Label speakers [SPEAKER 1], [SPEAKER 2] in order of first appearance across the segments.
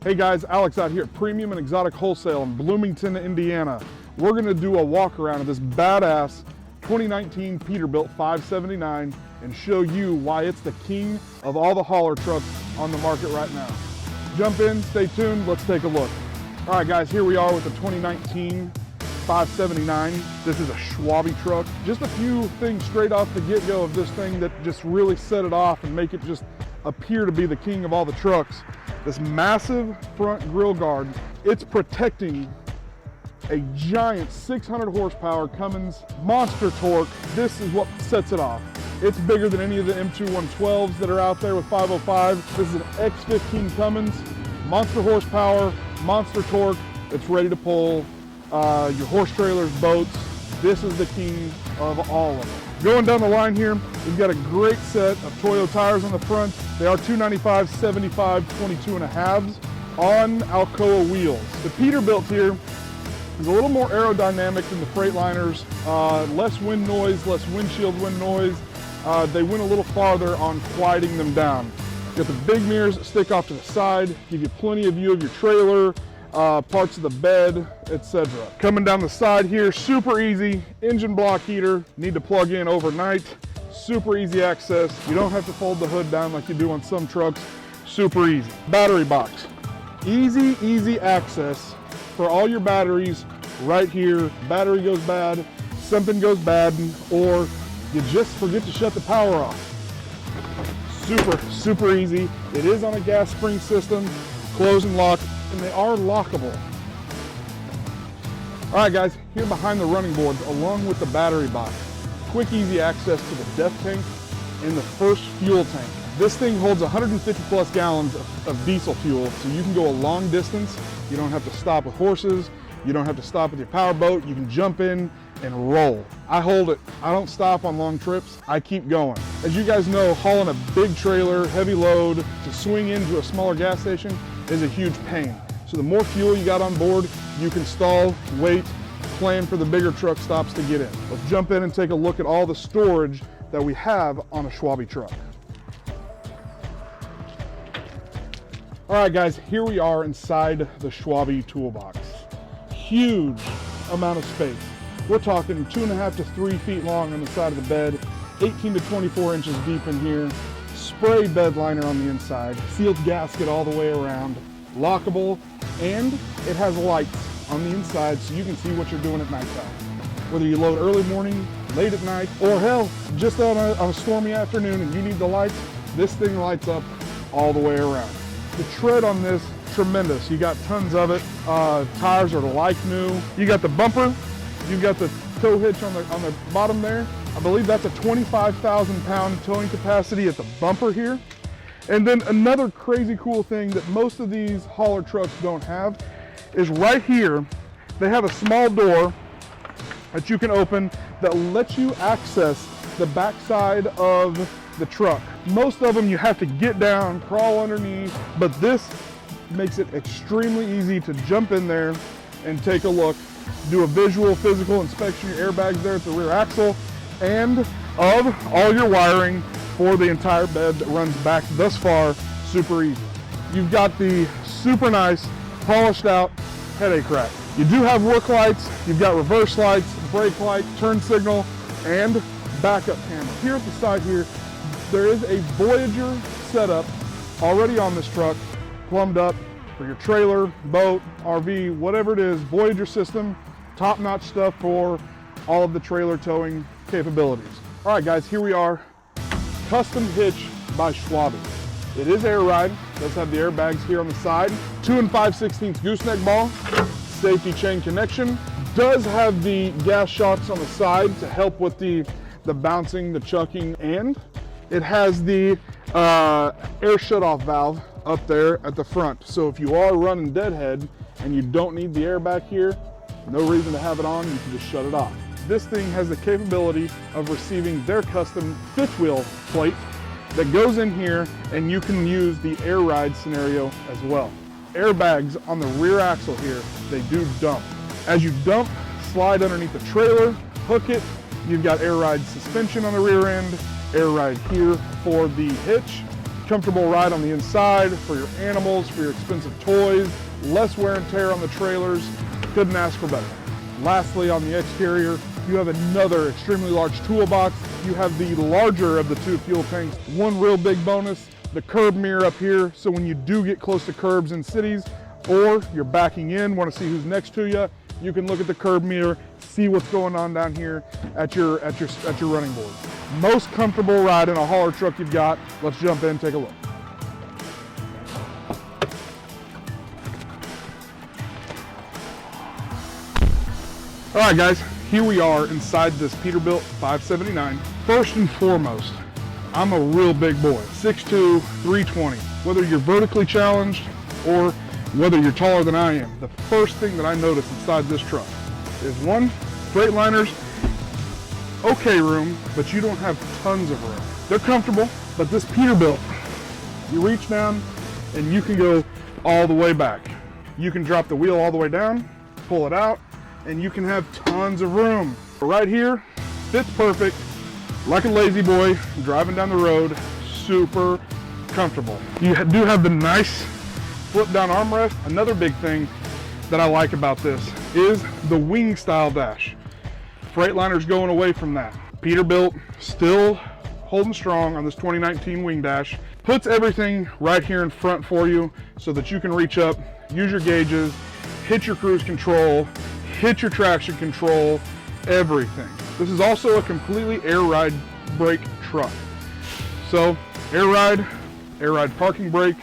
[SPEAKER 1] Hey guys, Alex out here at Premium and Exotic Wholesale in Bloomington, Indiana. We're gonna do a walk around of this badass 2019 Peterbilt 579 and show you why it's the king of all the hauler trucks on the market right now. Jump in, stay tuned, let's take a look. All right guys, here we are with the 2019 579. This is a Schwalbe truck. Just a few things straight off the get-go of this thing that just really set it off and make it just appear to be the king of all the trucks. This massive front grille guard, it's protecting a giant 600 horsepower Cummins monster torque. This is what sets it off. It's bigger than any of the M2 112s that are out there with 505. This is an X15 Cummins, monster horsepower, monster torque. It's ready to pull your horse trailers, boats. This is the king of all of them. Going down the line here, we've got a great set of Toyo tires on the front. They are 295, 75, 22 and a halves on Alcoa wheels. The Peterbilt here is a little more aerodynamic than the Freightliners. Less wind noise, less windshield wind noise. They went a little farther on quieting them down. You got the big mirrors that stick off to the side, give you plenty of view of your trailer, parts of the bed, etc. Coming down the side here, super easy, engine block heater, need to plug in overnight, super easy access. You don't have to fold the hood down like you do on some trucks, super easy. Battery box, easy access for all your batteries right here. Battery goes bad, something goes bad, or you just forget to shut the power off. Super easy. It is on a gas spring system, close and lock, and they are lockable. All right guys, here behind the running boards, along with the battery box, quick easy access to the depth tank and the first fuel tank. This thing holds 150 plus gallons of diesel fuel, so you can go a long distance. You don't have to stop with horses. You don't have to stop with your power boat. You can jump in and roll. I hold it. I don't stop on long trips. I keep going. As you guys know, hauling a big trailer, heavy load, to swing into a smaller gas station is a huge pain. So the more fuel you got on board, you can stall, wait, plan for the bigger truck stops to get in. Let's jump in and take a look at all the storage that we have on a Schwalbe truck. All right guys, here we are inside the Schwalbe toolbox. Huge amount of space. We're talking 2.5 to 3 feet long on the side of the bed, 18 to 24 inches deep in here, spray bed liner on the inside, sealed gasket all the way around, lockable, and it has lights on the inside so you can see what you're doing at nighttime. Whether you load early morning, late at night, or hell, just on a stormy afternoon and you need the lights, this thing lights up all the way around. The tread on this, tremendous. You got tons of it. Tires are like new. You got the bumper, you've got the tow hitch on the bottom there. I believe that's a 25,000 pound towing capacity at the bumper here. And then another crazy cool thing that most of these hauler trucks don't have is right here, they have a small door that you can open that lets you access the backside of the truck. Most of them you have to get down, crawl underneath, but this makes it extremely easy to jump in there and take a look, do a visual physical inspection of your airbags there at the rear axle, and of all your wiring for the entire bed that runs back thus far, super easy. You've got the super nice, polished out headache rack. You do have work lights, you've got reverse lights, brake light, turn signal, and backup camera. Here at the side here, there is a Voyager setup already on this truck, plumbed up for your trailer, boat, RV, whatever it is. Voyager system, top-notch stuff for all of the trailer towing capabilities. All right guys, here we are. Custom hitch by Schwalbe. It is air ride, does have the airbags here on the side. 2 5/16 gooseneck ball, safety chain connection. Does have the gas shocks on the side to help with the bouncing, the chucking, and it has the air shutoff valve up there at the front. So if you are running deadhead and you don't need the air back here, no reason to have it on, you can just shut it off. This thing has the capability of receiving their custom fifth wheel plate that goes in here, and you can use the air ride scenario as well. Airbags on the rear axle here, they do dump. As you dump, slide underneath the trailer, hook it, you've got air ride suspension on the rear end, air ride here for the hitch, Comfortable ride on the inside for your animals, for your expensive toys, less wear and tear on the trailers. Couldn't ask for better. Lastly, on the exterior, you have another extremely large toolbox. You have the larger of the two fuel tanks. One real big bonus, the curb mirror up here, so when you do get close to curbs in cities, or you're backing in, want to see who's next to you, you can look at the curb mirror, see what's going on down here at your running board. Most comfortable ride in a hauler truck you've got. Let's jump in and take a look. All right, guys, here we are inside this Peterbilt 579. First and foremost, I'm a real big boy, 6'2", 320. Whether you're vertically challenged or whether you're taller than I am, the first thing that I notice inside this truck is one, Freightliner's okay room, but you don't have tons of room. They're comfortable, but this Peterbilt, you reach down and you can go all the way back. You can drop the wheel all the way down, pull it out, and you can have tons of room. Right here, fits perfect, like a lazy boy, driving down the road, super comfortable. You do have the nice flip down armrest. Another big thing that I like about this is the wing style dash. Freightliner's going away from that. Peterbilt still holding strong on this 2019 wing dash. Puts everything right here in front for you so that you can reach up, use your gauges, hit your cruise control, hit your traction control, everything. This is also a completely air ride brake truck. So air ride parking brake.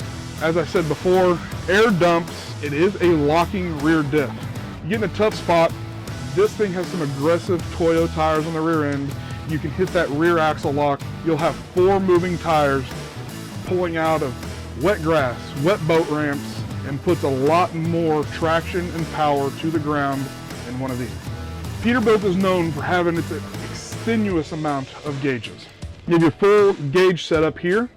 [SPEAKER 1] As I said before, air dumps. It is a locking rear diff. You get in a tough spot, this thing has some aggressive Toyo tires on the rear end. You can hit that rear axle lock. You'll have 4 moving tires pulling out of wet grass, wet boat ramps, and puts a lot more traction and power to the ground than one of these. Peterbilt is known for having its extenuous amount of gauges. You have your full gauge setup here,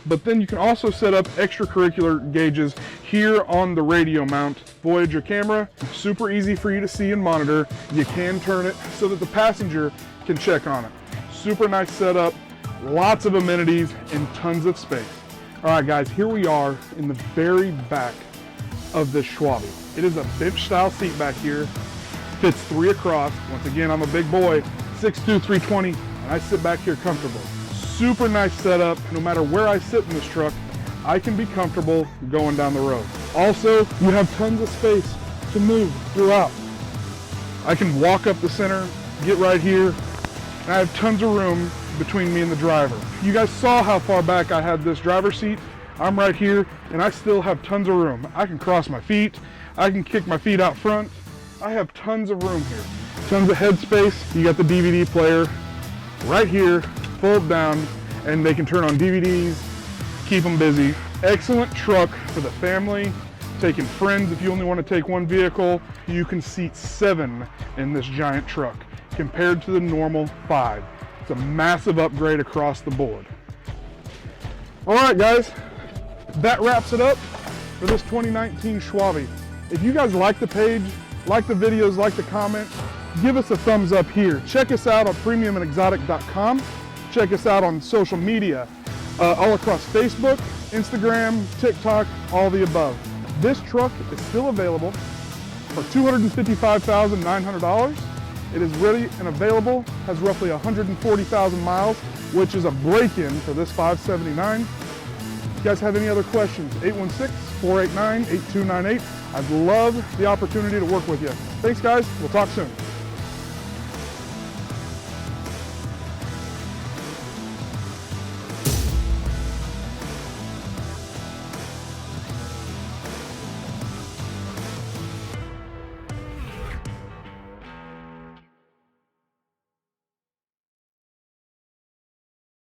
[SPEAKER 1] but then you can also set up extracurricular gauges here on the radio mount. Voyager camera, super easy for you to see and monitor. You can turn it so that the passenger can check on it. Super nice setup, lots of amenities, and tons of space. All right, guys, here we are in the very back of this Schwalbe. It is a bench style seat back here, fits 3 across. Once again, I'm a big boy, 6'2", 320, and I sit back here comfortable. Super nice setup. No matter where I sit in this truck, I can be comfortable going down the road. Also, you have tons of space to move throughout. I can walk up the center, get right here, and I have tons of room between me and the driver. You guys saw how far back I had this driver's seat. I'm right here, and I still have tons of room. I can cross my feet. I can kick my feet out front. I have tons of room here. Tons of headspace. You got the DVD player right here, fold down, and they can turn on DVDs, keep them busy. Excellent truck for the family, taking friends if you only want to take one vehicle. You can seat 7 in this giant truck compared to the normal 5. It's a massive upgrade across the board. All right, guys, that wraps it up for this 2019 Schwalbe. If you guys like the page, like the videos, like the comment, give us a thumbs up here. Check us out on premiumandexotic.com. Check us out on social media, all across Facebook, Instagram, TikTok, all the above. This truck is still available for $255,900. It is ready and available, has roughly 140,000 miles, which is a break-in for this 579. If you guys have any other questions, 816-489-8298. I'd love the opportunity to work with you. Thanks, guys. We'll talk soon.